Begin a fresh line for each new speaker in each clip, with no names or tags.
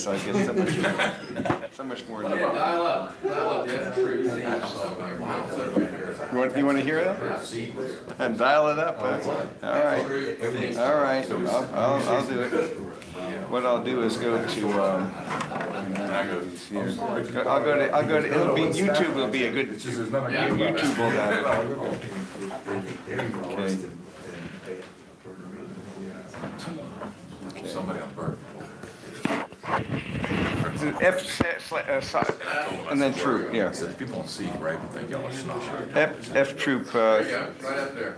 this, I get so much more.
Dial up the F True theme song.
You want to hear that? And dial it up. All right. I'll do it. What I'll do is go to. I'll go to. It'll be YouTube. Will be a good. YouTube will have it. Okay.
Somebody on birth.
And then Troop, yeah.
People don't see, right? Think y'all are snot.
F Troop.
There you go, right up there.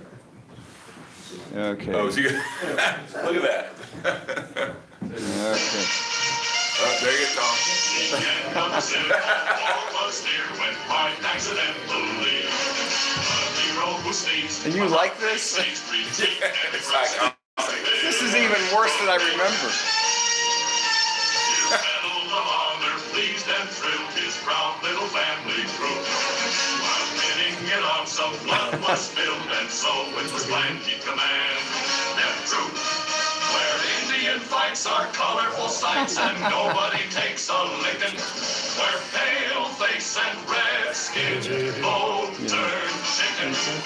Okay.
Oh, is he good? Look at that.
Okay.
Oh, there you go, Tom.
And you like this? This is even worse than I remember.
Pleased and thrilled his proud little family grew. While pinning it on, some blood was spilled, and so it was planned he'd command. Death Troop, where Indian fights are colorful sights, and nobody takes a licking. Where pale face and red skin, bone turn chicken. When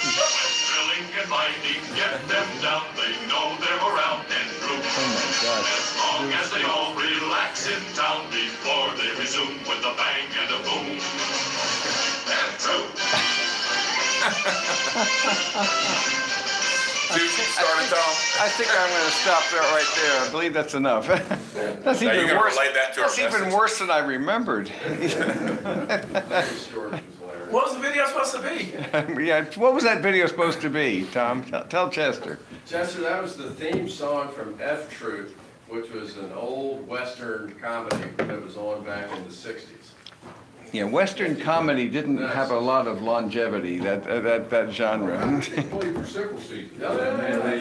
drilling and fighting, get them down, they know they're around and through. As long as they all relax in town before they resume with a bang and a boom. And true.
Started, Tom.
I think I'm going to stop that right there. I believe that's enough. That's
Now
even
you're
worse.
relate that to
That's
our
even
message.
worse than I remembered.
What was the video supposed to be?
Yeah, what was that video supposed to be, Tom? Tell Chester.
Chester, that was the theme song from F Troop, which was an old Western comedy that was on back in the 60s.
Yeah, Western comedy didn't have a lot of longevity, that genre.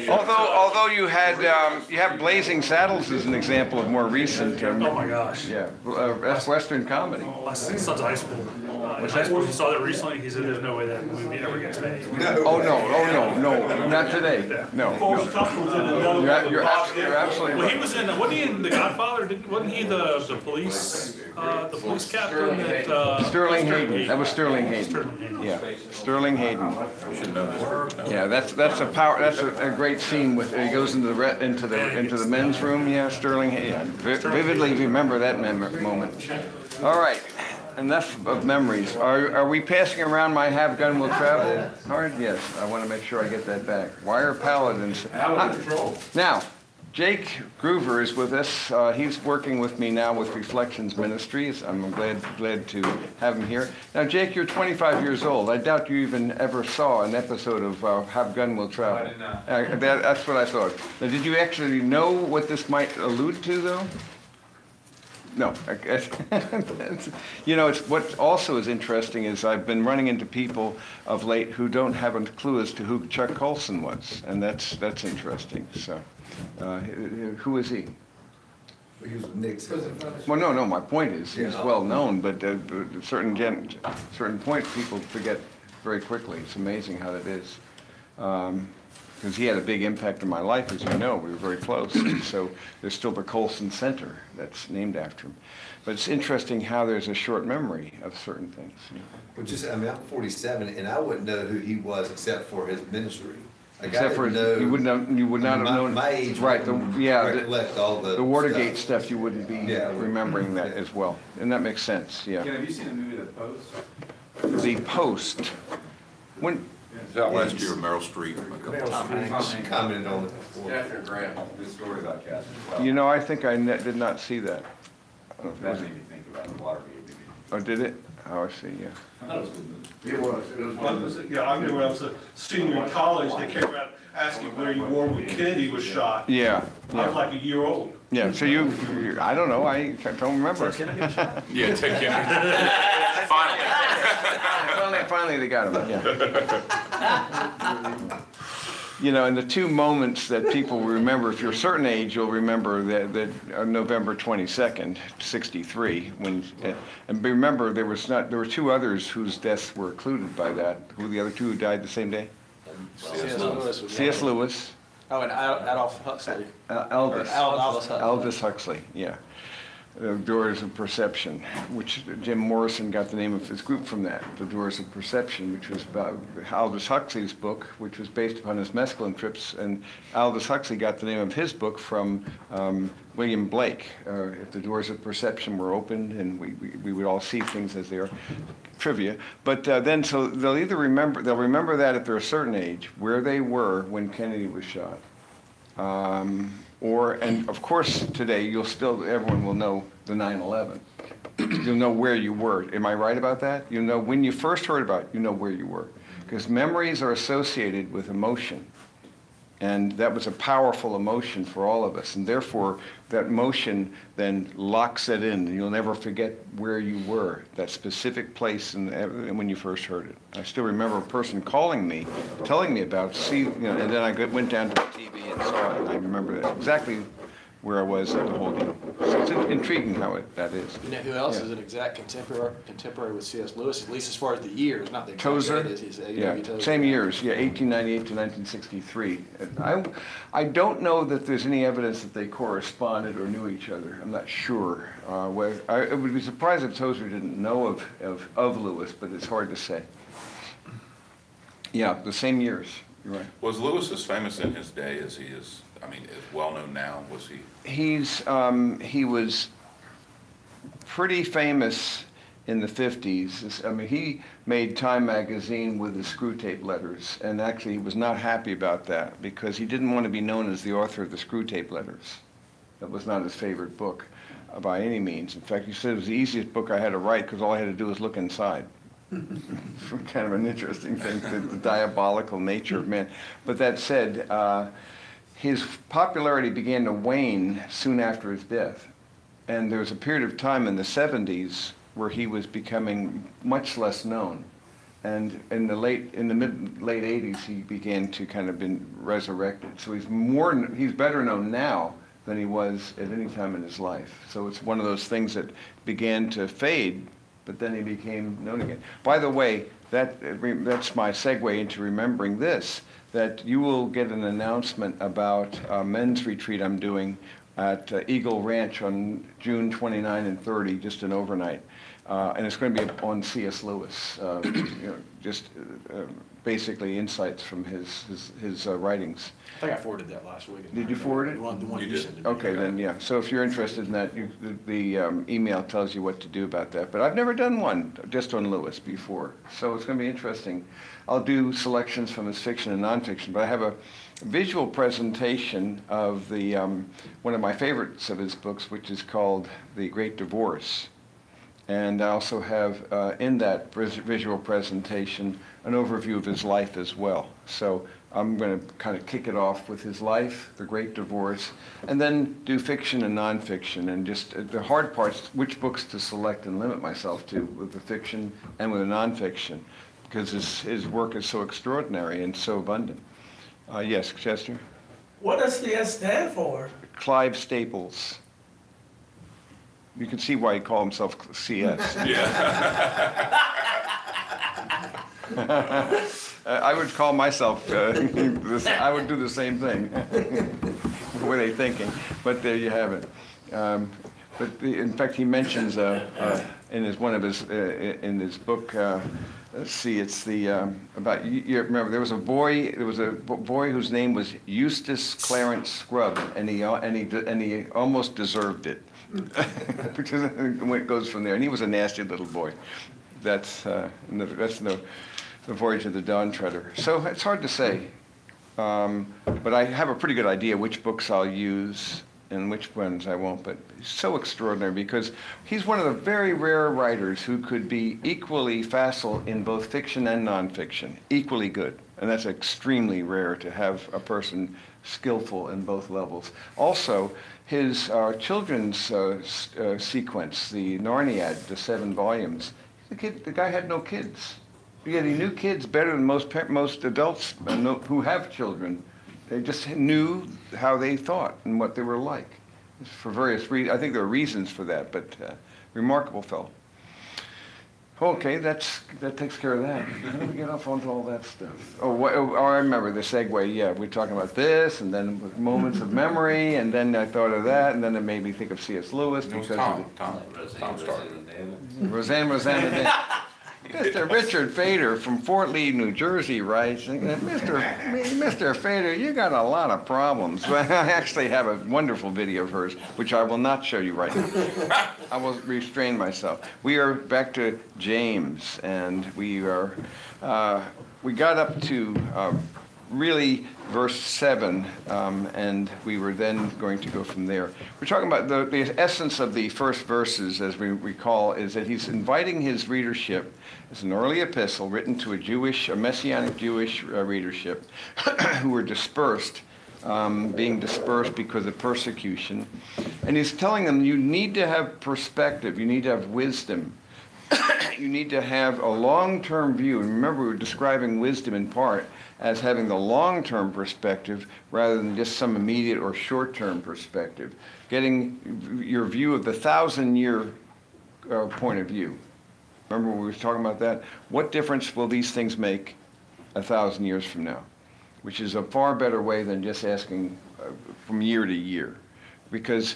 Although you have Blazing Saddles as an example of more recent.
Oh my gosh.
Yeah, that's Western comedy.
My son's high school. In high school, he saw that recently. He said, "There's no way that movie ever gets made."
Oh no, not today. No. You're absolutely
Well, he
right.
was in. Wasn't he in The Godfather? Wasn't he the police captain that?
Sterling Hayden. That was Sterling Hayden.
Sterling Hayden.
Yeah, Sterling Hayden.
You should know this.
Yeah, that's a power. That's a great scene with he goes into the men's room. Yeah, Sterling Hayden. Yeah, vividly remember that moment. All right. Enough of memories. Are we passing around my Have Gun Will Travel card? Yes, I want to make sure I get that back. Wire Paladins. Now, Jake Groover is with us. He's working with me now with Reflections Ministries. I'm glad to have him here. Now, Jake, you're 25 years old. I doubt you even ever saw an episode of Have Gun Will Travel.
I did not.
That's what I thought. Now, did you actually know what this might allude to, though? No. You know, what also is interesting is I've been running into people of late who don't have a clue as to who Chuck Colson was, and that's interesting. So, who is he?
He was Nixon.
Well, no. My point is he's well known, but certain point people forget very quickly. It's amazing how that is. Because he had a big impact on my life, as you know. We were very close. So there's still the Colson Center that's named after him. But it's interesting how there's a short memory of certain things.
Well, I'm 47, and I wouldn't know who he was except for his ministry.
Except for you would not have known.
My age,
right?
Recollect all the
Watergate
stuff.
You wouldn't be remembering that as well, and that makes sense. Yeah.
Have you seen the movie The Post?
The Post. When?
That last year, Meryl Streep.
She commented on it before.
Catherine Graham.
Good story about Catherine.
You know, I think I did not see that.
That made me think about the Watergate movie.
Oh, did it? Oh, I see. Yeah.
That was a good movie.
It was. Yeah, I remember when I was a senior in college, they came around asking where you were when Kennedy was shot.
Yeah.
I was like a year old.
Yeah. So I don't know. I don't remember.
Yeah, take care. Finally.
Finally, they got him. Yeah. You know, and the two moments that people remember, if you're a certain age, you'll remember that November 22nd, '63, and remember there were two others whose deaths were included by that. Who the other two who died the same day? C.S. Lewis.
Oh, and Aldous Huxley.
Aldous.
Aldous Huxley.
Aldous Huxley. Yeah. Doors of Perception, which Jim Morrison got the name of his group from that, The Doors of Perception, which was about Aldous Huxley's book, which was based upon his mescaline trips, and Aldous Huxley got the name of his book from William Blake. If the doors of perception were opened, and we would all see things as they are. Trivia. But then, so they'll remember that if they're a certain age, where they were when Kennedy was shot. And of course, today, everyone will know the 9/11. You'll know where you were. Am I right about that? You'll know when you first heard about it, you know where you were. Because memories are associated with emotion. And that was a powerful emotion for all of us. And therefore, that emotion then locks it in. You'll never forget where you were, that specific place and when you first heard it. I still remember a person calling me, telling me about, and then I went down to the TV and saw it, and I remember exactly where I was at the whole deal. So it's intriguing how that is.
You know who else
Yeah.
is an exact contemporary with C.S. Lewis, at least as far as the years, not the exact
Tozer?
date, he's
Yeah,
A.W. Tozer.
same years, 1898 to 1963. I don't know that there's any evidence that they corresponded or knew each other. I'm not sure. I would be surprised if Tozer didn't know of Lewis, but it's hard to say. Yeah, the same years. You're right.
Was Lewis as famous in his day as he is, as well known now? Was he?
He was pretty famous in the 50s. He made Time magazine with his screw tape letters, and actually he was not happy about that because he didn't want to be known as the author of the screw tape letters. That was not his favorite book by any means. In fact, he said it was the easiest book I had to write because all I had to do was look inside. Kind of an interesting thing, the diabolical nature of man. But that said, his popularity began to wane soon after his death. And there was a period of time in the 70s where he was becoming much less known. And in the late 80s, he began to kind of been resurrected. So he's better known now than he was at any time in his life. So it's one of those things that began to fade, but then he became known again. By the way, that's my segue into remembering this, that you will get an announcement about a men's retreat I'm doing at Eagle Ranch on June 29 and 30, just an overnight. And it's going to be on C.S. Lewis, basically insights from his writings.
I think I forwarded that last week.
Did you forward it?
The one
You
you
did.
sent to me.
Okay, then, yeah. So if you're interested in that, the email tells you what to do about that. But I've never done one just on Lewis before, so it's going to be interesting. I'll do selections from his fiction and nonfiction, but I have a visual presentation of one of my favorites of his books, which is called The Great Divorce. And I also have in that visual presentation an overview of his life as well. So I'm going to kind of kick it off with his life, The Great Divorce, and then do fiction and nonfiction. And just the hard parts, which books to select and limit myself to with the fiction and with the nonfiction, because his work is so extraordinary and so abundant. Yes, Chester?
What does the S stand for?
Clive Staples. You can see why he called himself CS.
Yeah.
I would call myself, I would do the same thing. What were they thinking? But there you have it. In fact, he mentions in his book, let's see, it's about, you remember, there was a boy whose name was Eustace Clarence Scrubb, and he almost deserved it. Because it goes from there, and he was a nasty little boy. That's the Voyage of the Dawn Treader. So it's hard to say, but I have a pretty good idea which books I'll use and which ones I won't. But he's so extraordinary because he's one of the very rare writers who could be equally facile in both fiction and nonfiction, equally good, and that's extremely rare to have a person skillful in both levels. Also, his children's sequence, the Narniad, the 7 volumes, the guy had no kids. Yet he knew kids better than most adults who have children. They just knew how they thought and what they were like. For various reasons. I think there are reasons for that, but remarkable fellow. Okay, that takes care of that. How do we get off onto all that stuff? Oh, I remember the segue. Yeah, we're talking about this, and then with moments of memory, and then I thought of that, and then it made me think of C.S. Lewis
It was
because
Tom started.
Roseanne. Mr. Richard Fader from Fort Lee, New Jersey writes, Mr. Fader, you got a lot of problems. I actually have a wonderful video of hers, which I will not show you right now. I will restrain myself. We are back to James, and we got up to really verse 7, and we were then going to go from there. We're talking about the essence of the first verses, as we recall, is that he's inviting his readership. It's an early epistle written to a Messianic Jewish readership who were dispersed, being dispersed because of persecution. And he's telling them, you need to have perspective, you need to have wisdom. You need to have a long-term view. And remember, we were describing wisdom in part as having the long-term perspective rather than just some immediate or short-term perspective. Getting your view of the 1,000-year point of view. Remember when we were talking about that? What difference will these things make 1,000 years from now? Which is a far better way than just asking from year to year. Because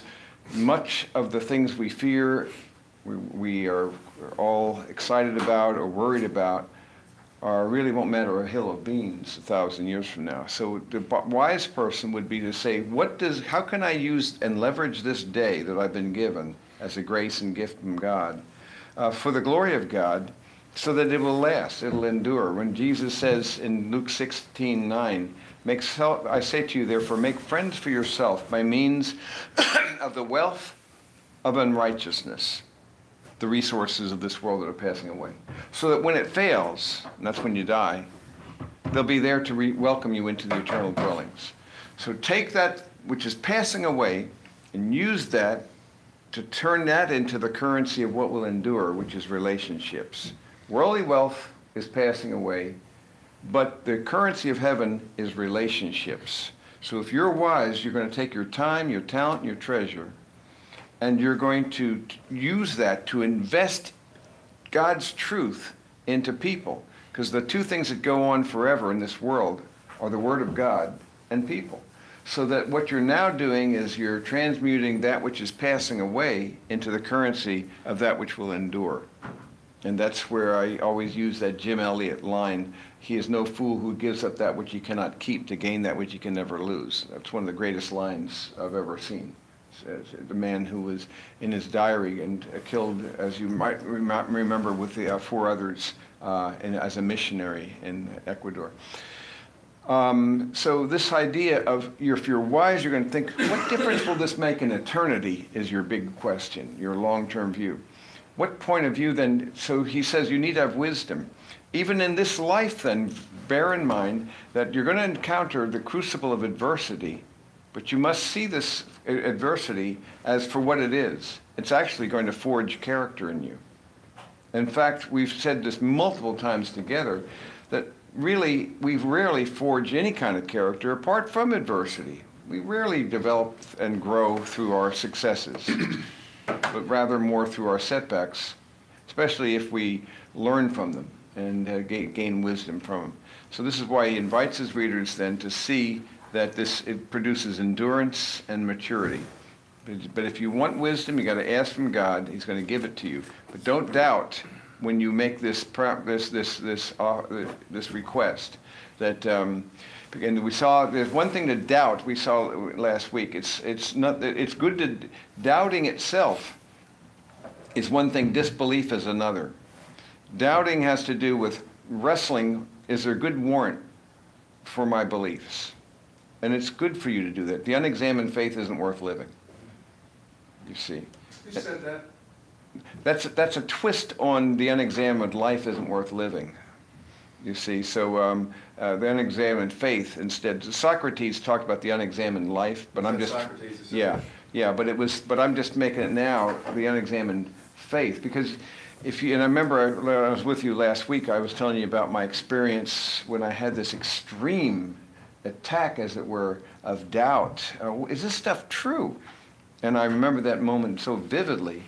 much of the things we fear, we are all excited about or worried about, really won't matter a hill of beans 1,000 years from now. So the wise person would be to say, how can I use and leverage this day that I've been given as a grace and gift from God for the glory of God, so that it will last, it'll endure. When Jesus says in Luke 16:9, I say to you, therefore, make friends for yourself by means of the wealth of unrighteousness, the resources of this world that are passing away, so that when it fails, and that's when you die, they'll be there to welcome you into the eternal dwellings. So take that which is passing away and use that to turn that into the currency of what will endure, which is relationships. Worldly wealth is passing away, but the currency of heaven is relationships. So if you're wise, you're going to take your time, your talent, your treasure, and you're going to use that to invest God's truth into people. Because the two things that go on forever in this world are the Word of God and people. So that what you're now doing is you're transmuting that which is passing away into the currency of that which will endure. And that's where I always use that Jim Elliot line, he is no fool who gives up that which he cannot keep to gain that which he can never lose. That's one of the greatest lines I've ever seen. The man who was in his diary and killed, as you might remember, with the 4 others as a missionary in Ecuador. So this idea of if you're wise, you're going to think, what difference will this make in eternity is your big question, your long-term view. What point of view then? So he says you need to have wisdom. Even in this life then, bear in mind that you're going to encounter the crucible of adversity, but you must see this adversity as for what it is. It's actually going to forge character in you. In fact, we've said this multiple times together, that really, we rarely forge any kind of character apart from adversity. We rarely develop and grow through our successes, but rather more through our setbacks, especially if we learn from them and gain wisdom from them. So this is why he invites his readers then to see that it produces endurance and maturity. But if you want wisdom, you got to ask from God. He's going to give it to you. But don't doubt when you make this request. That and we saw there's one thing to doubt. We saw last week. It's good to doubting itself is one thing. Disbelief is another. Doubting has to do with wrestling. Is there good warrant for my beliefs? And it's good for you to do that. The unexamined faith isn't worth living. You see.
Who said that?
That's a twist on the unexamined life isn't worth living. You see, so the unexamined faith instead. Socrates talked about the unexamined life, but I'm just but I'm just making it now the unexamined faith, because and I remember I was with you last week. I was telling you about my experience when I had this extreme attack, as it were, of doubt. Is this stuff true? And I remember that moment so vividly.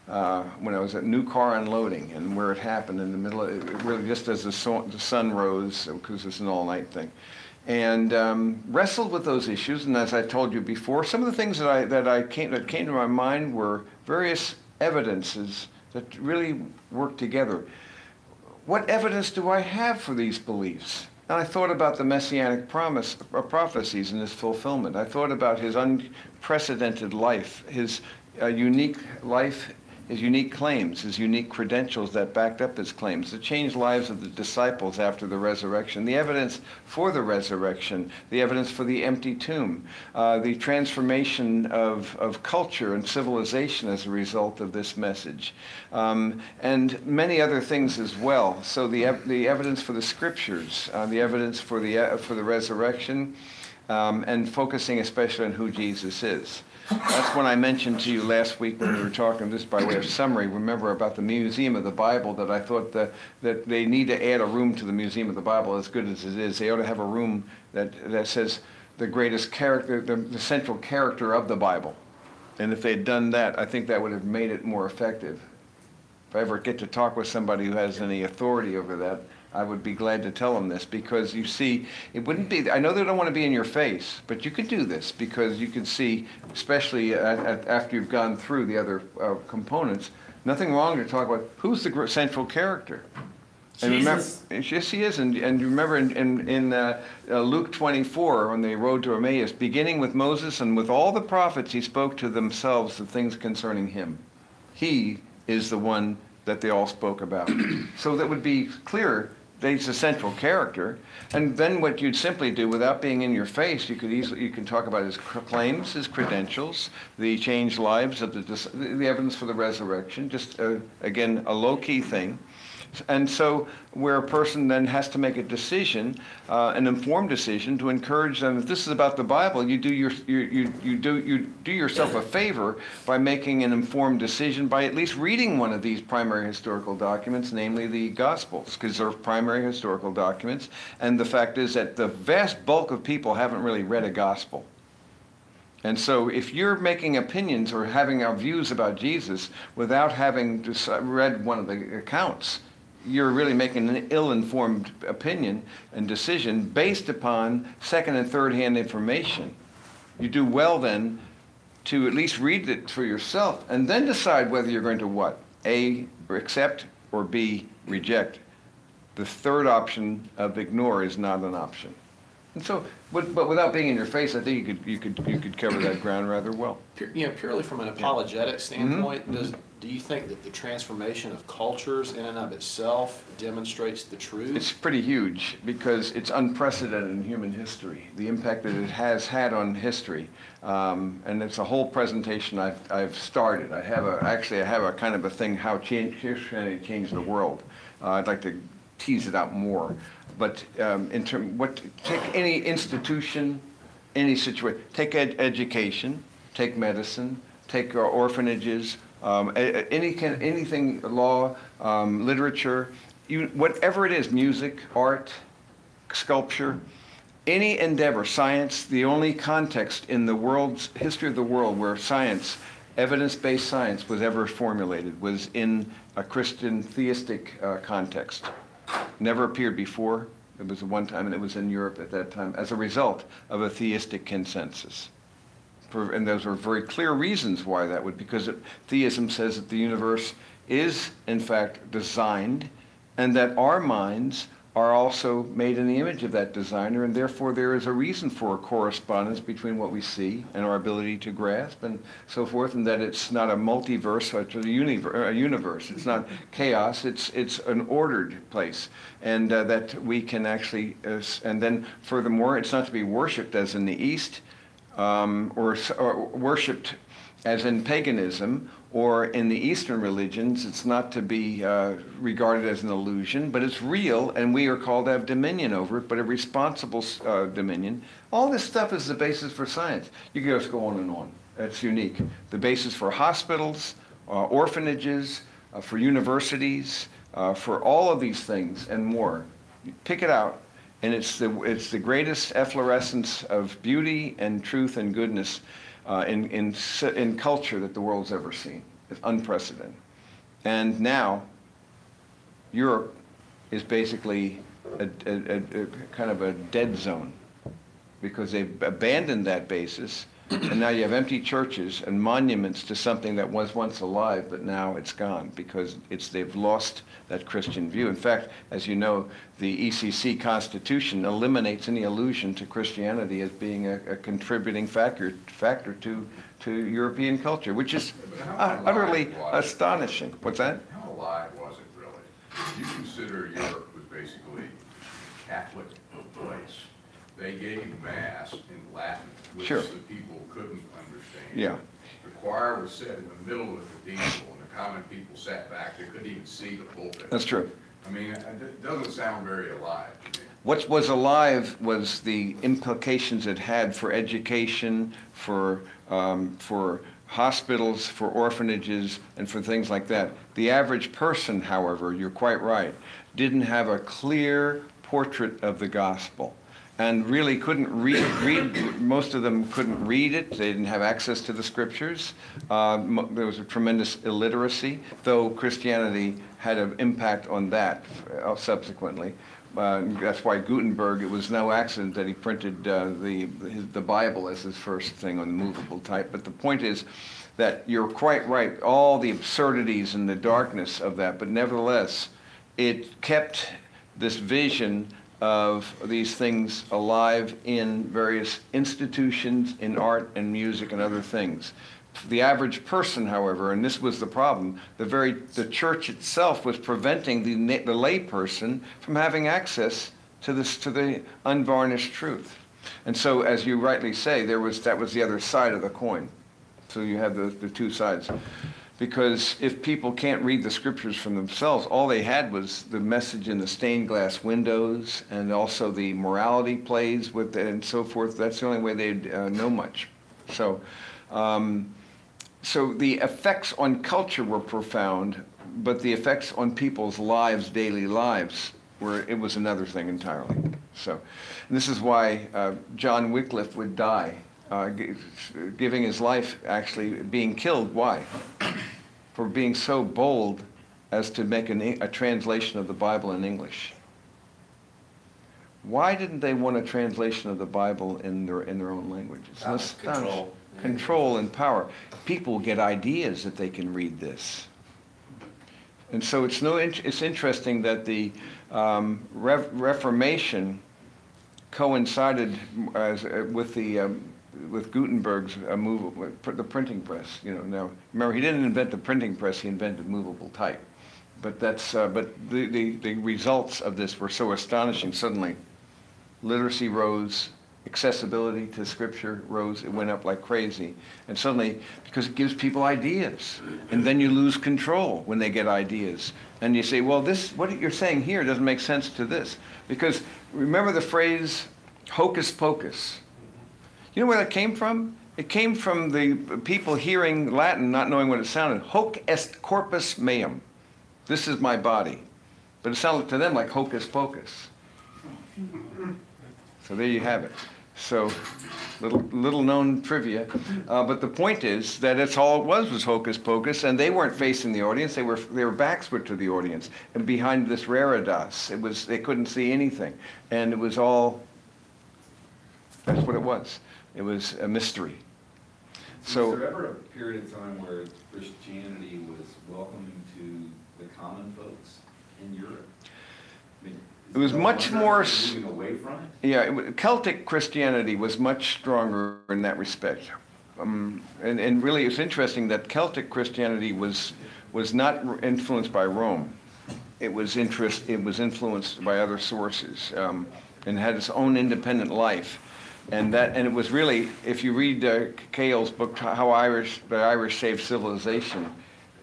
when I was at New Car Unloading, and where it happened in the middle of it, really just as the sun rose, because it's an all-night thing. And wrestled with those issues, and as I told you before, some of the things that came to my mind were various evidences that really work together. What evidence do I have for these beliefs? And I thought about the messianic prophecies and his fulfillment. I thought about his unprecedented life, his unique life, his unique claims, his unique credentials that backed up his claims, the changed lives of the disciples after the resurrection, the evidence for the resurrection, the evidence for the empty tomb, the transformation of culture and civilization as a result of this message, and many other things as well. So the evidence for the scriptures, the evidence for the resurrection, and focusing especially on who Jesus is. That's when I mentioned to you last week when we were talking, just by way of summary, remember about the Museum of the Bible, that I thought that they need to add a room to the Museum of the Bible, as good as it is. They ought to have a room that says the greatest character, the central character of the Bible. And if they'd done that, I think that would have made it more effective. If I ever get to talk with somebody who has any authority over that, I would be glad to tell them this, because you see, it wouldn't be, I know they don't want to be in your face, but you could do this because you can see, especially after you've gone through the other components, nothing wrong to talk about who's the central character. And
Jesus.
remember, yes, he is. And remember in Luke 24, on the road to Emmaus, beginning with Moses and with all the prophets, he spoke to themselves the things concerning him. He is the one that they all spoke about. So that would be clear that he's the central character. And then what you'd simply do, without being in your face, you can talk about his claims, his credentials, the changed lives of the evidence for the resurrection, just again, a low-key thing. And so where a person then has to make a decision, an informed decision, to encourage them, if this is about the Bible, you do yourself a favor by making an informed decision by at least reading one of these primary historical documents, namely the Gospels, because they're primary historical documents. And the fact is that the vast bulk of people haven't really read a Gospel. And so if you're making opinions or having our views about Jesus without having read one of the accounts, you're really making an ill-informed opinion and decision based upon second and third-hand information. You do well then to at least read it for yourself and then decide whether you're going to what? A, accept, or B, reject. The third option of ignore is not an option. And so, but without being in your face, I think you could cover that ground rather well.
Purely from an apologetic standpoint, do you think that the transformation of cultures in and of itself demonstrates the truth?
It's pretty huge because it's unprecedented in human history, the impact that it has had on history. And it's a whole presentation I've started. I have a kind of a thing, how Christianity changed the world. I'd like to tease it out more. But take any institution, any situation, take education, take medicine, take orphanages, anything, law, literature, whatever it is, music, art, sculpture, any endeavor, science. The only context in the world's history of the world where science, evidence-based science, was ever formulated was in a Christian theistic context. Never appeared before. It was one time, and it was in Europe at that time, as a result of a theistic consensus. And those are very clear reasons why that would, because theism says that the universe is, in fact, designed, and that our minds are also made in the image of that designer, and therefore there is a reason for a correspondence between what we see and our ability to grasp and so forth, and that it's not a multiverse, but a universe. It's not chaos, it's an ordered place, and that we can actually, and then furthermore, it's not to be worshipped as in the East, or worshipped as in paganism, or in the Eastern religions. It's not to be regarded as an illusion, but it's real, and we are called to have dominion over it, but a responsible dominion. All this stuff is the basis for science. You can just go on and on. That's unique. The basis for hospitals, orphanages, for universities, for all of these things and more. You pick it out, and it's the greatest efflorescence of beauty and truth and goodness in culture that the world's ever seen. It's unprecedented. And now, Europe is basically a kind of a dead zone because they've abandoned that basis, and now you have empty churches and monuments to something that was once alive, but now it's gone because they've lost that Christian view. In fact, as you know, the ECC Constitution eliminates any allusion to Christianity as being a contributing factor to European culture, which is utterly astonishing. What's that?
How alive was it really? You consider Europe was basically a Catholic place. They gave Mass in Latin, which
Sure.
the people couldn't understand.
Yeah.
The choir was set in the middle of the cathedral, and the common people sat back. They couldn't even see the pulpit.
That's true.
I mean, it doesn't sound very alive to me.
What was alive was the implications it had for education, for hospitals, for orphanages, and for things like that. The average person, however, you're quite right, didn't have a clear portrait of the gospel and really couldn't read, most of them couldn't read it. They didn't have access to the scriptures. There was a tremendous illiteracy, though Christianity had an impact on that subsequently. That's why Gutenberg, it was no accident that he printed the Bible as his first thing on the movable type. But the point is that you're quite right, all the absurdities and the darkness of that, but nevertheless, it kept this vision of these things alive in various institutions, in art and music and other things. The average person, however, and this was the problem, the church itself was preventing the lay person from having access to the unvarnished truth. And so, as you rightly say, that was the other side of the coin. So you have the two sides. Because if people can't read the scriptures from themselves, all they had was the message in the stained glass windows and also the morality plays with it and so forth. That's the only way they'd know much. So the effects on culture were profound, but the effects on people's lives, daily lives, it was another thing entirely. So, and this is why John Wycliffe would die, giving his life, actually being killed. Why? For being so bold as to make a translation of the Bible in English. Why didn't they want a translation of the Bible in their own language? It's
Control.
Control and power. People get ideas that they can read this. And so it's interesting that the Reformation coincided with Gutenberg's the printing press. Now remember, he didn't invent the printing press; he invented movable type. But the results of this were so astonishing. Suddenly, literacy rose, accessibility to Scripture rose. It went up like crazy, and suddenly, because it gives people ideas, and then you lose control when they get ideas, and you say, well, what you're saying here doesn't make sense to this, because remember the phrase "hocus pocus." You know where that came from? It came from the people hearing Latin, not knowing what it sounded. Hoc est corpus meum. This is my body. But it sounded to them like hocus pocus. So there you have it. So little known trivia. But the point is that it's all it was hocus pocus, and they weren't facing the audience. Their backs were to the audience. And behind this reredas, they couldn't see anything. And it was all, that's what it was. It was a mystery. So,
was there ever a period of time where Christianity was welcoming to the common folks in Europe? I mean,
it was much more.
Moving away from it?
Yeah, Celtic Christianity was much stronger in that respect. And really, it's interesting that Celtic Christianity was not influenced by Rome. It was influenced by other sources, and had its own independent life. And it was really, if you read Cale's book, How the Irish Saved Civilization,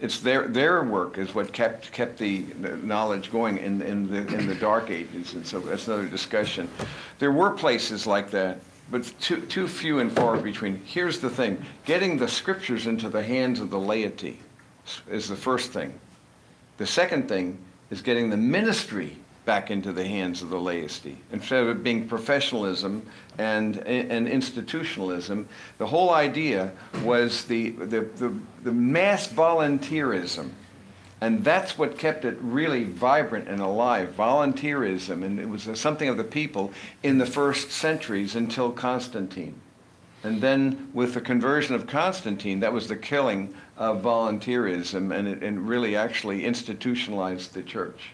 it's their work is what kept the knowledge going in the Dark Ages, and so that's another discussion. There were places like that, but too few and far between. Here's the thing: getting the scriptures into the hands of the laity is the first thing. The second thing is getting the ministry back into the hands of the laity. Instead of it being professionalism and institutionalism, the whole idea was the mass volunteerism. And that's what kept it really vibrant and alive, volunteerism. And it was something of the people in the first centuries until Constantine. And then with the conversion of Constantine, that was the killing of volunteerism, and it really actually institutionalized the church.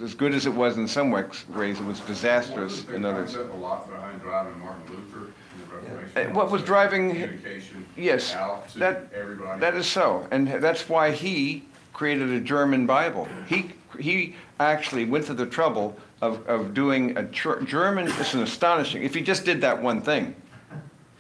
As good as it was in some ways, it was disastrous in others.
A lot behind driving Martin Luther in the Reformation.
What was driving?
Communication
Yes,
out to everybody.
that is so, and that's why he created a German Bible. He actually went to the trouble of doing a German. It's an astonishing. If he just did that one thing,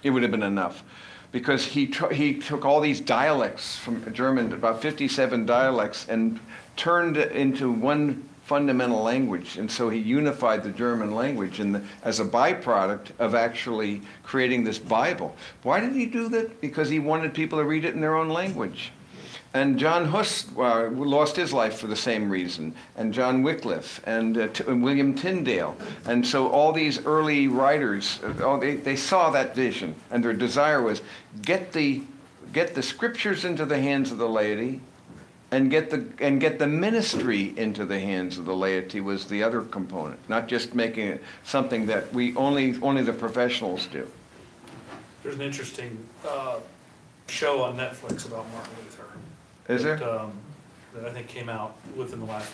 it would have been enough, because he took all these dialects from German, about 57 dialects, and turned it into one fundamental language. And so he unified the German language as a byproduct of actually creating this Bible. Why did he do that? Because he wanted people to read it in their own language. And John Huss lost his life for the same reason, and John Wycliffe, and William Tyndale. And so all these early writers, they saw that vision, and their desire was get the scriptures into the hands of the laity, and get the ministry into the hands of the laity was the other component, not just making it something that only the professionals do.
There's an interesting show on Netflix about Martin Luther.
Is there?
That I think came out within the last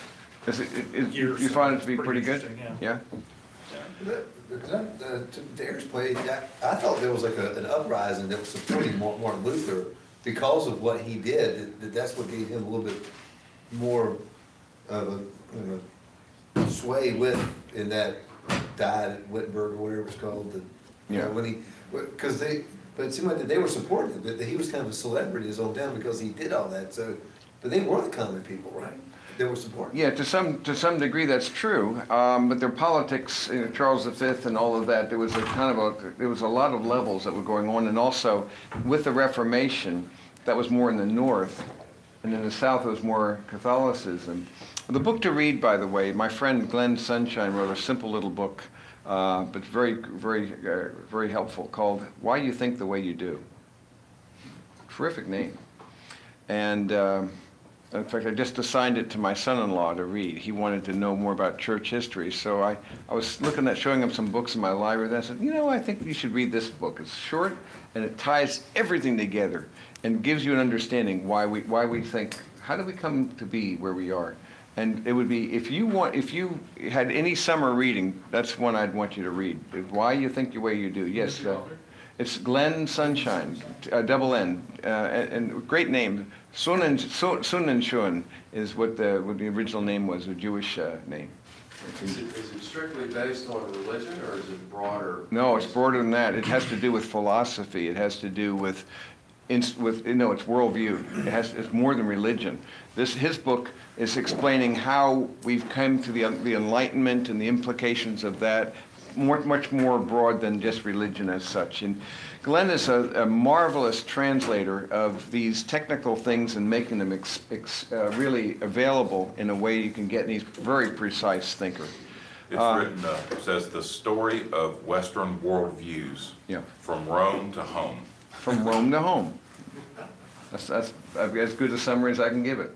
year. You find it to be pretty good?
Yeah.
To Darren's point, I thought there was like an uprising that was supporting Martin Luther because of what he did. That's what gave him a little bit more of a sway in that died at Wittenberg or whatever it's called. But it seemed like that they were supportive, that he was kind of a celebrity in his own town because he did all that. So, but they weren't the common people, right? They were supportive.
Yeah, to some degree that's true. But their politics, Charles V and all of that, there was a lot of levels that were going on, and also with the Reformation, that was more in the north, and in the south it was more Catholicism. The book to read, by the way, my friend Glenn Sunshine wrote a simple little book. But very, very, very helpful, called Why You Think the Way You Do. Terrific name. And in fact, I just assigned it to my son-in-law to read. He wanted to know more about church history. So I was showing him some books in my library. Then I said, I think you should read this book. It's short, and it ties everything together and gives you an understanding why we think, how do we come to be where we are? And it would be, if you had any summer reading, that's one I'd want you to read. Why You Think the Way You Do. Yes, it's Glenn Sunshine, double N, and great name. Sonnenschein is what the original name was, a Jewish name.
Is it strictly based on religion, or is it broader?
No, it's broader than that. It has to do with philosophy. It has to do with it's worldview. It's more than religion. His book is explaining how we've come to the Enlightenment and the implications of that, much more broad than just religion as such. And Glenn is a marvelous translator of these technical things and making them really available in a way you can get, and he's a very precise thinker.
It's written, it says, the story of Western worldviews, from Rome to home.
From Rome to home. That's as good a summary as I can give it.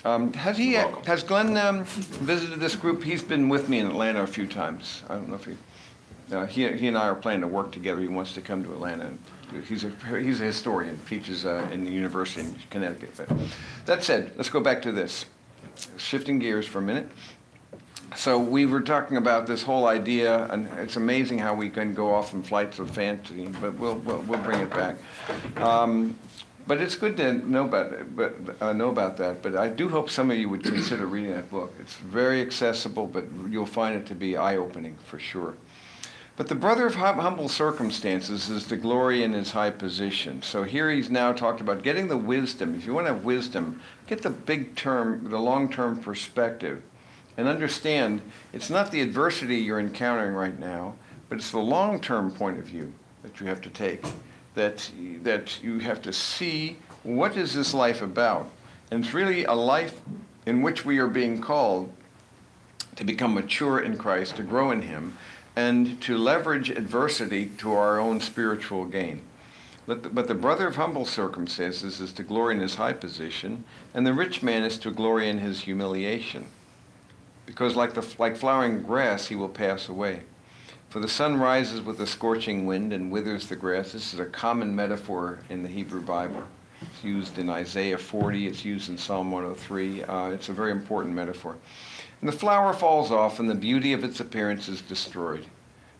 Has Glenn visited this group? He's been with me in Atlanta a few times. I don't know if he and I are planning to work together. He wants to come to Atlanta. He's a historian, teaches in the university in Connecticut. But that said, let's go back to this. Shifting gears for a minute. So we were talking about this whole idea, and it's amazing how we can go off in flights of fantasy, but we'll bring it back. But it's good to know about that. But I do hope some of you would consider reading that book. It's very accessible, but you'll find it to be eye-opening for sure. But the brother of humble circumstances is to glory in his high position. So here he's now talked about getting the wisdom. If you want to have wisdom, get the the long-term perspective, and understand it's not the adversity you're encountering right now, but it's the long-term point of view that you have to take. That you have to see, what is this life about? And it's really a life in which we are being called to become mature in Christ, to grow in him, and to leverage adversity to our own spiritual gain. But the brother of humble circumstances is to glory in his high position, and the rich man is to glory in his humiliation. Because like flowering grass, he will pass away. For the sun rises with a scorching wind and withers the grass. This is a common metaphor in the Hebrew Bible. It's used in Isaiah 40. It's used in Psalm 103. It's a very important metaphor. And the flower falls off, and the beauty of its appearance is destroyed.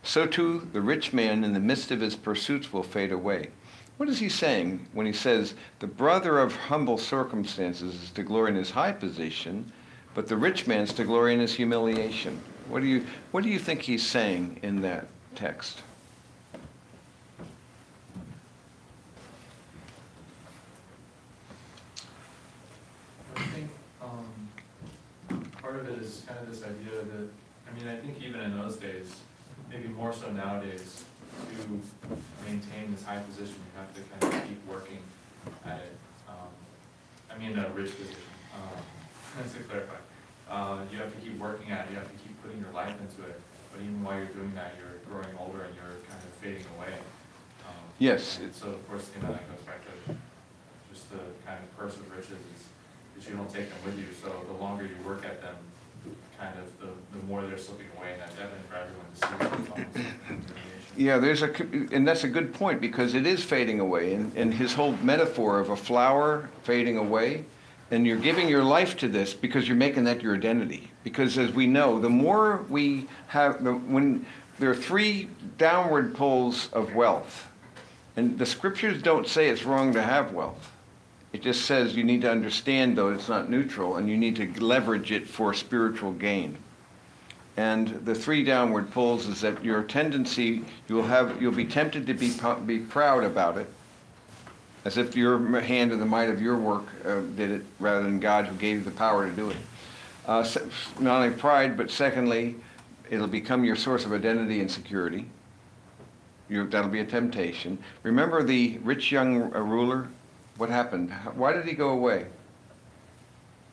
So too, the rich man in the midst of his pursuits will fade away. What is he saying when he says, the brother of humble circumstances is to glory in his high position, but the rich man's to glory in his humiliation? What do you think he's saying in that text?
I think part of it is kind of this idea that, I mean, I think even in those days, maybe more so nowadays, to maintain this high position, you have to kind of keep working at it. I mean, a rich position, to clarify. You have to keep working at it, you have to keep putting your life into it, but even while you're doing that, you're growing older and you're kind of fading away.
Yes.
And so, of course, you know, that goes back to just the kind of curse of riches is that you don't take them with you, so the longer you work at them, kind of the more they're slipping away, and that's evident for everyone to see. It's almost
yeah, and that's a good point, because it is fading away, and his whole metaphor of a flower fading away, and you're giving your life to this because you're making that your identity. Because as we know, the more we have, when there are three downward pulls of wealth, and the scriptures don't say it's wrong to have wealth. It just says you need to understand, though, it's not neutral, and you need to leverage it for spiritual gain. And the three downward pulls is that your tendency, you'll be tempted to be proud about it, as if your hand and the might of your work did it, rather than God who gave you the power to do it. Not only pride, but secondly, it'll become your source of identity and security. That'll be a temptation. Remember the rich young ruler? What happened? Why did he go away?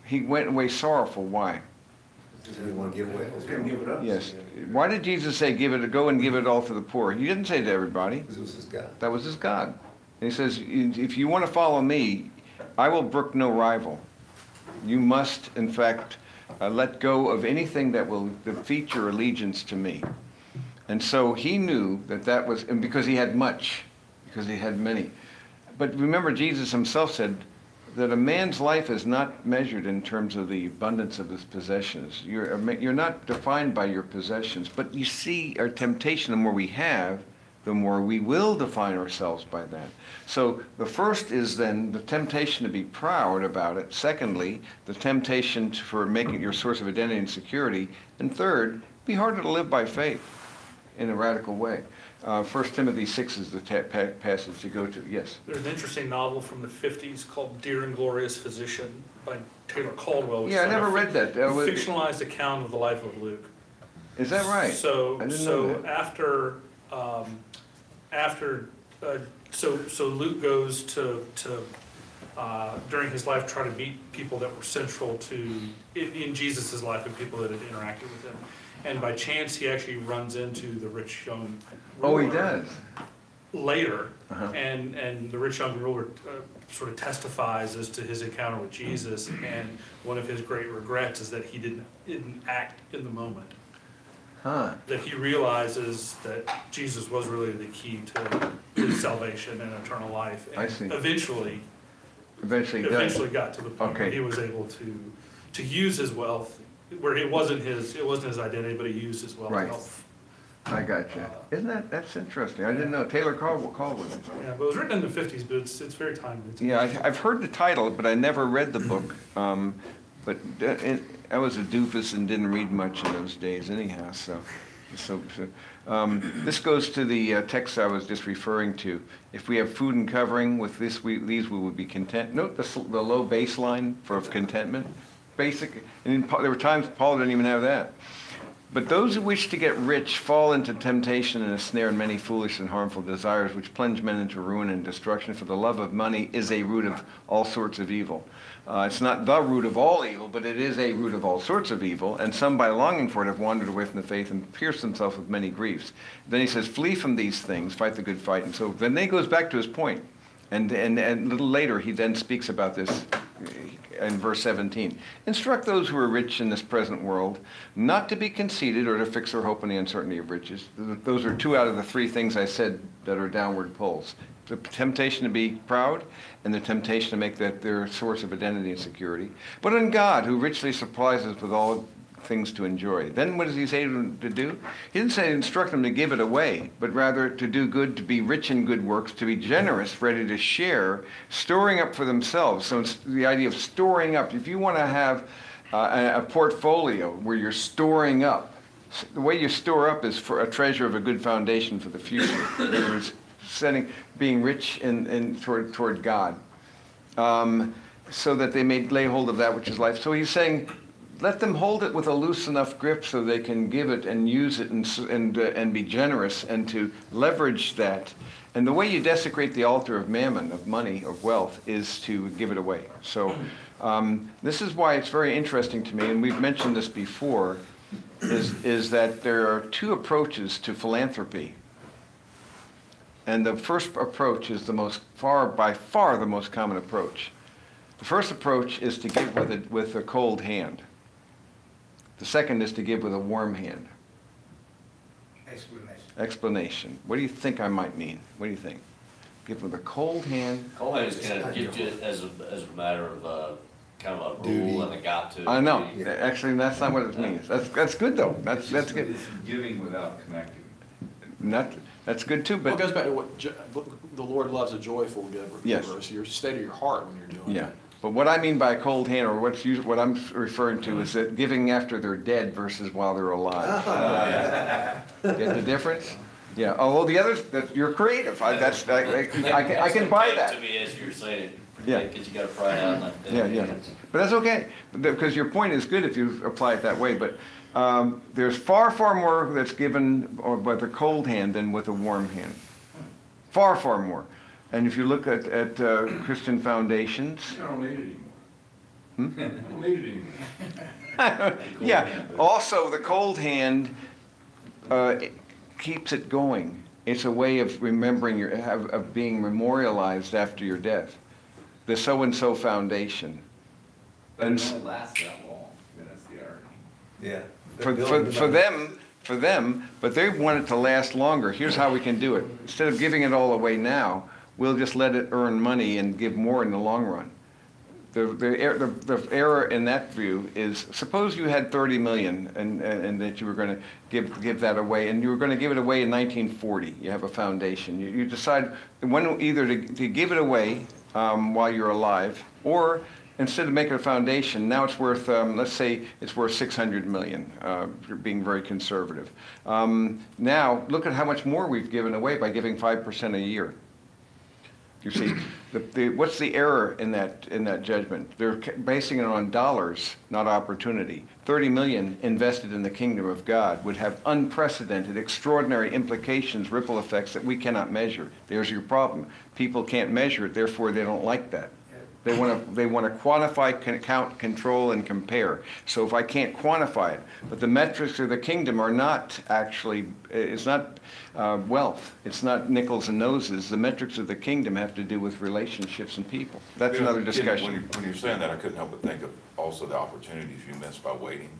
He went away sorrowful. Why?
He didn't want to give away.
Couldn't give it up.
Yes. Why did Jesus say, go and give it all to the poor? He didn't say to everybody.
Because it was his God.
That was his God. And he says, if you want to follow me, I will brook no rival. You must, in fact, let go of anything that will defeat your allegiance to me. And so he knew that was, and because he had much, because he had many. But remember, Jesus himself said that a man's life is not measured in terms of the abundance of his possessions. You're not defined by your possessions. But you see, our temptation, the more we have, the more we will define ourselves by that. So the first is then the temptation to be proud about it. Secondly, the temptation for making it your source of identity and security. And third, be harder to live by faith in a radical way. 1 Timothy 6 is the passage to go to. Yes?
There's an interesting novel from the 50s called Dear and Glorious Physician by Taylor Caldwell. Which
yeah, I never read that.
Fictionalized account of the life of Luke.
Is that right?
So,
I didn't know
that. So Luke goes to during his life try to meet people that were central to in Jesus' life and people that had interacted with him. And by chance, he actually runs into the rich young ruler.
Oh, he does.
Later, and the rich young ruler sort of testifies as to his encounter with Jesus, and one of his great regrets is that he didn't act in the moment. That he realizes that Jesus was really the key to his salvation and eternal life. And
I see.
Eventually got to the point where he was able to use his wealth, where it wasn't his identity, but he used his wealth.
Right. I got you. Isn't that's interesting? I didn't know. Taylor Caldwell.
Yeah, but it was written in the 50s, but it's very timely.
Yeah, I've heard the title, but I never read the book. But I was a doofus and didn't read much in those days anyhow. This goes to the text I was just referring to. If we have food and covering, with these we would be content. Note the low baseline of contentment. Basic. And there were times Paul didn't even have that. But those who wish to get rich fall into temptation and a snare and many foolish and harmful desires, which plunge men into ruin and destruction. For the love of money is a root of all sorts of evil. It's not the root of all evil, but it is a root of all sorts of evil. And some, by longing for it, have wandered away from the faith and pierced themselves with many griefs. Then he says, flee from these things, fight the good fight. And so then he goes back to his point. And a little later, he then speaks about this in verse 17. Instruct those who are rich in this present world not to be conceited or to fix their hope in the uncertainty of riches. Those are 2 out of the 3 things I said that are downward pulls. The temptation to be proud and the temptation to make that their source of identity and security. But in God, who richly supplies us with all things to enjoy. Then what does he say to them to do? He didn't say instruct them to give it away, but rather to do good, to be rich in good works, to be generous, ready to share, storing up for themselves. So it's the idea of storing up. If you want to have a portfolio where you're storing up, the way you store up is for a treasure of a good foundation for the future. In other words, being rich toward God, so that they may lay hold of that which is life. So he's saying, let them hold it with a loose enough grip so they can give it and use it and be generous and to leverage that. And the way you desecrate the altar of mammon, of money, of wealth, is to give it away. So this is why it's very interesting to me, and we've mentioned this before, is that there are 2 approaches to philanthropy. And the first approach is by far the most common approach. The first approach is to give with a cold hand. The second is to give with a warm hand. Explanation. What do you think I might mean? What do you think? Give with a cold hand.
Cold hand is kind of give it as a matter of kind of a rule and a got to.
I know. Actually, that's not what it means. That's good though. That's good.
It's giving without connecting.
That's good too. But
it goes back to what the Lord loves a joyful giver.
Yes.
So your state of your heart when you're doing it.
But what I mean by a cold hand, or what I'm referring to, is that giving after they're dead versus while they're alive. Get the difference? Yeah. Although the others, you're creative. I can buy that.
To me, as you're saying,
yeah,
because you got to pry out.
Yeah. But that's okay, because your point is good if you apply it that way. But there's far more that's given by the cold hand than with a warm hand. Far more. And if you look at Christian foundations...
I don't need it anymore.
I
don't need it anymore.
Yeah. Also, the cold hand keeps it going. It's a way of remembering of being memorialized after your death. The so-and-so foundation.
But it won't last that long. That's the irony.
Yeah. For them, but they want it to last longer. Here's how we can do it. Instead of giving it all away now, we'll just let it earn money and give more in the long run. The error in that view is, suppose you had 30 million and that you were going to give that away, and you were going to give it away in 1940. You have a foundation. You decide when either to give it away while you're alive, or instead of making a foundation, now it's worth, let's say it's worth 600 million, being very conservative. Now, look at how much more we've given away by giving 5% a year. You see, what's the error in that judgment? They're basing it on dollars, not opportunity. 30 million invested in the kingdom of God would have unprecedented, extraordinary implications, ripple effects that we cannot measure. There's your problem. People can't measure it, therefore they don't like that. They want to quantify, count, control, and compare. So if I can't quantify it, but the metrics of the kingdom are not actually, it's not wealth. It's not nickels and noses. The metrics of the kingdom have to do with relationships and people. That's another discussion.
When you're saying that, I couldn't help but think of also the opportunities you missed by waiting.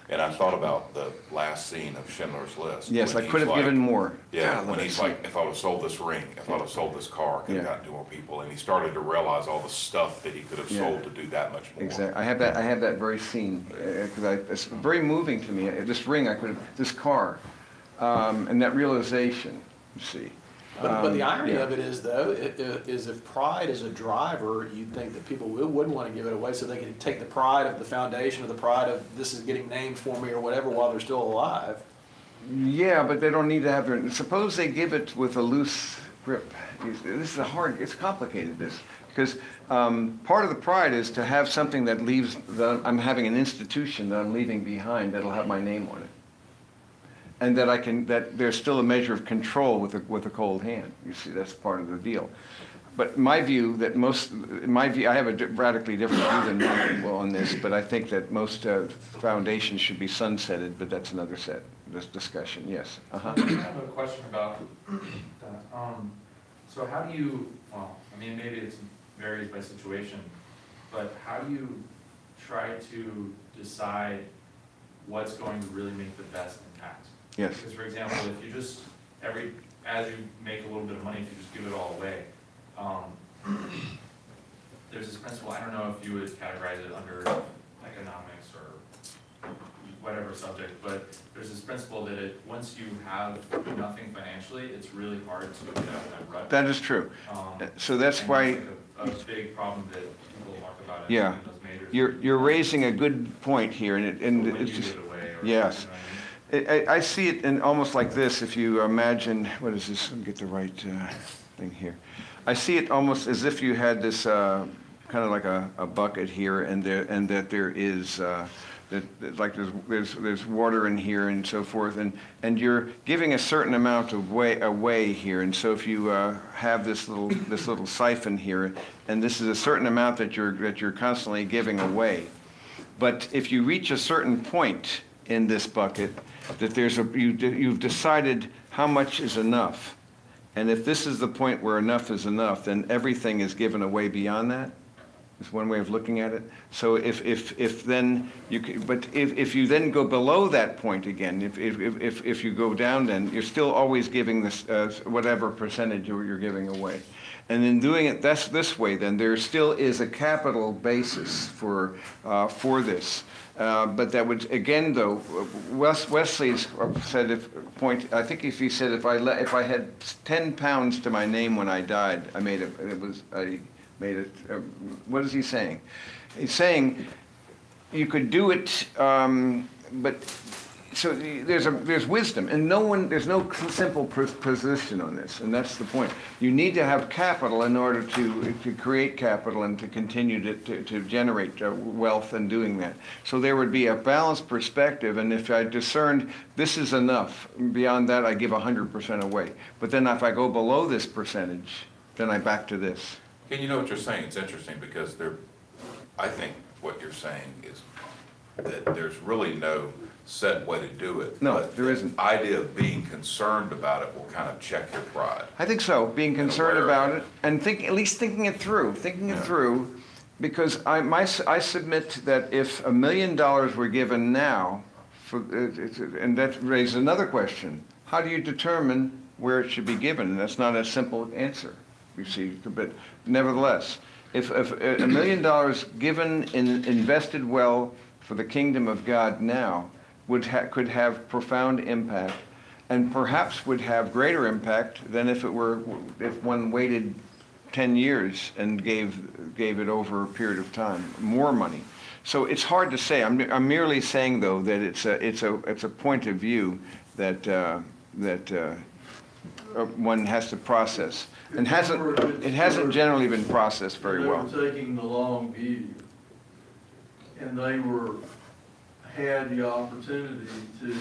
And I thought about the last scene of Schindler's List.
Yes, I could have given more.
Yeah, when he's like, if I would have sold this ring, if I would have sold this car, I could have gotten to more people. And he started to realize all the stuff that he could have sold to do that much more.
Exactly. I have that very scene, because it's very moving to me. This ring, this car, and that realization, you see.
But the irony of it is, though, is if pride is a driver, you'd think that people wouldn't want to give it away, so they can take the pride of the foundation, or the pride of this is getting named for me, or whatever, while they're still alive.
Yeah, but they don't need to have their... Suppose they give it with a loose grip. This is it's complicated, this. Because part of the pride is to have something that leaves... I'm having an institution that I'm leaving behind that'll have my name on it. and that there's still a measure of control with a cold hand. You see, that's part of the deal. But my view I have a radically different view than many on this, but I think that most foundations should be sunsetted, but that's another this discussion, yes. Uh-huh.
I have a question about that. So how do you, well, I mean, maybe it varies by situation, but how do you try to decide what's going to really make the best impact?
Yes.
Because for example, if you just, as you make a little bit of money, if you just give it all away, there's this principle, I don't know if you would categorize it under economics or whatever subject, but there's this principle that once you have nothing financially, it's really hard to get out of that rut.
That is true. So that's why.
It's like a big problem that people talk about in
Yeah,
those majors.
you're raising a good point here, and
When
it's
you
just,
give it away or,
yes.
you know what I mean?
I see it in almost like this. If you imagine, what is this? Let me get the right thing here. I see it almost as if you had this kind of like a bucket here, and that there is like there's water in here and so forth, and you're giving a certain amount of away here. And so if you have this little siphon here, and this is a certain amount that you're constantly giving away, but if you reach a certain point in this bucket, that you've decided how much is enough. And if this is the point where enough is enough, then everything is given away beyond that. Is one way of looking at it. So if then if you then go below that point again, if you go down, then you're still always giving this whatever percentage you're giving away. And in doing it this way, then there still is a capital basis for this. But that would, again, though, Wesley's said I think if he said if I had 10 pounds to my name when I died, what is he saying? He's saying you could do it, but so there's wisdom, and there's no simple position on this, and that's the point. You need to have capital in order to create capital and to continue to generate wealth and doing that. So there would be a balanced perspective, and if I discerned this is enough, beyond that I give 100% away. But then if I go below this percentage, then I back to this.
And you know what you're saying, it's interesting because I think what you're saying is that there's really no set way to do it.
No,
but
there isn't.
The idea of being concerned about it will kind of check your pride.
I think so, being concerned about it and at least thinking it through, because I submit that if $1 million were given now, and that raises another question, how do you determine where it should be given? And that's not a simple answer. You see, but nevertheless, if $1 million given invested well for the kingdom of God now could have profound impact, and perhaps would have greater impact than if one waited 10 years and gave it over a period of time, more money. So it's hard to say. I'm merely saying though that it's a point of view that one has to process. And it hasn't generally been processed very well.
They were taking the long view, and they had the opportunity to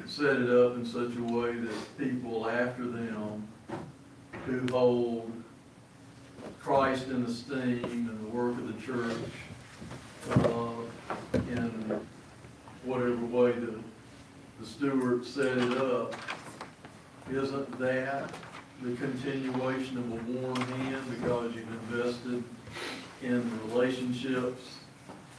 set it up in such a way that people after them who hold Christ in esteem and the work of the church in whatever way the steward set it up, isn't that the continuation of a warm hand because you've invested in the relationships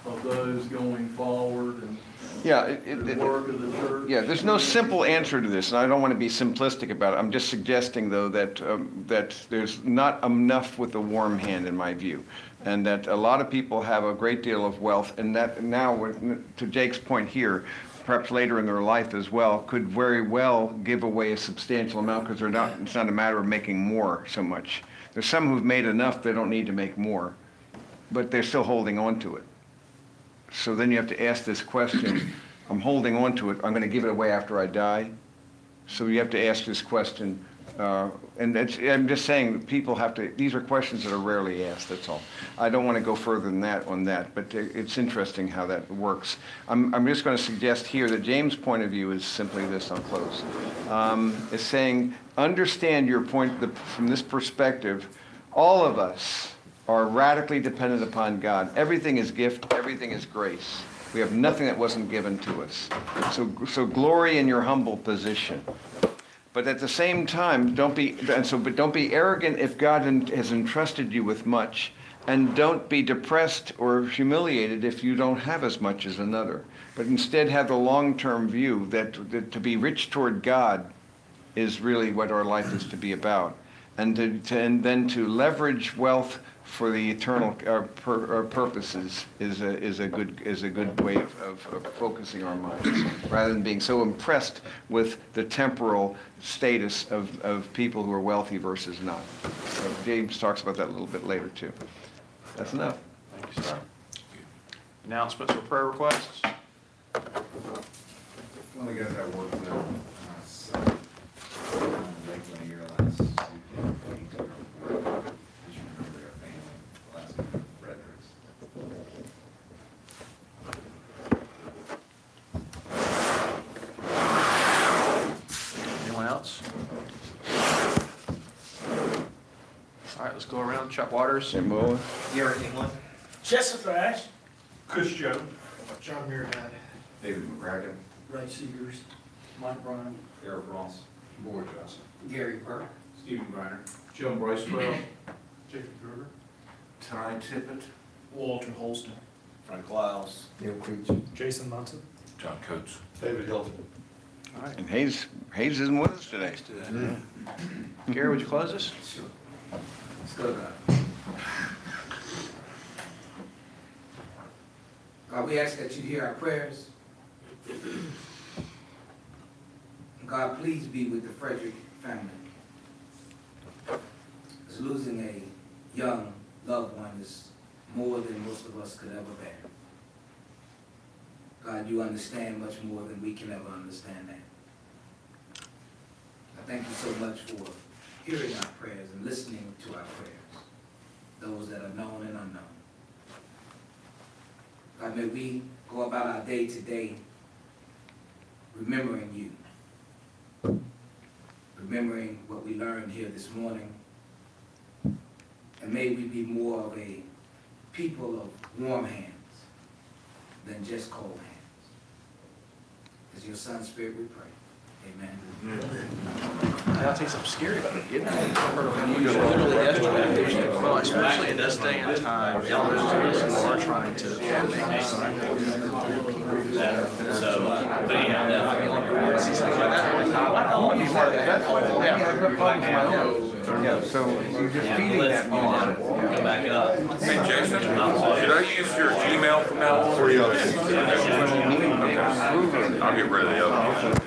of those going forward and the work of the church?
Yeah, there's no simple answer to this, and I don't want to be simplistic about it. I'm just suggesting, though, that there's not enough with the warm hand, in my view, and that a lot of people have a great deal of wealth, and that now, to Jake's point here, perhaps later in their life as well, could very well give away a substantial amount because it's not a matter of making more so much. There's some who've made enough they don't need to make more, but they're still holding on to it. So then you have to ask this question, I'm holding on to it, I'm going to give it away after I die. So you have to ask this question, And I'm just saying, that people have to, these are questions that are rarely asked, that's all. I don't want to go further than that on that, but it's interesting how that works. I'm just going to suggest here that James' point of view is simply this, I'll close. Is saying, understand your point from this perspective, all of us are radically dependent upon God. Everything is gift, everything is grace. We have nothing that wasn't given to us. So glory in your humble position. But at the same time, don't be arrogant if God has entrusted you with much, and don't be depressed or humiliated if you don't have as much as another. But instead have the long-term view that to be rich toward God is really what our life is to be about, and then to leverage wealth for the eternal purposes is a good way of focusing our minds, rather than being so impressed with the temporal status of people who are wealthy versus not. James talks about that a little bit later too. That's enough.
Thank you, sir. Announcements or prayer requests?
One of the guys I worked with, Lakeland here last weekend, just remember their family, last name Fredericks.
Anyone else? All right, let's go around. Chuck Waters.
Sam Bowen.
Garrett England. Jessica Thrash.
Chris Jones.
John Muirhead.
David McCracken,
Ray Seegers. Mike Brown.
Eric Ross,
Boy Johnson.
Gary Burke.
Stephen Griner,
Joe Bricewell,
Jacob Gruber.
Ty Tippett,
Walter Holston.
Frank Lyles.
Neil Creech.
Jason Munson.
John Coates.
David Hilton.
All right.
And Hayes isn't with us today.
Thanks to that. Gary, would you close us?
sure. Let's go to that.
God, we ask that you hear our prayers. God, please be with the Frederick family. Because losing a young loved one is more than most of us could ever bear. God, you understand much more than we can ever understand that. I thank you so much for hearing our prayers and listening to our prayers, those that are known and unknown. God, may we go about our day to day remembering you, remembering what we learned here this morning, and may we be more of a people of warm hands than just cold hands. In your Son's spirit we pray. Amen.
I'll tell you something scary about it, isn't it? Literally yesterday, well, especially in this day and time, elementary schools are trying to make something.
So, but yeah,
Yeah, so you're just feeding that moment.
Go back up.
Hey, Jason, should I use your Gmail from now on?
Yeah.
I'll get rid of the other one.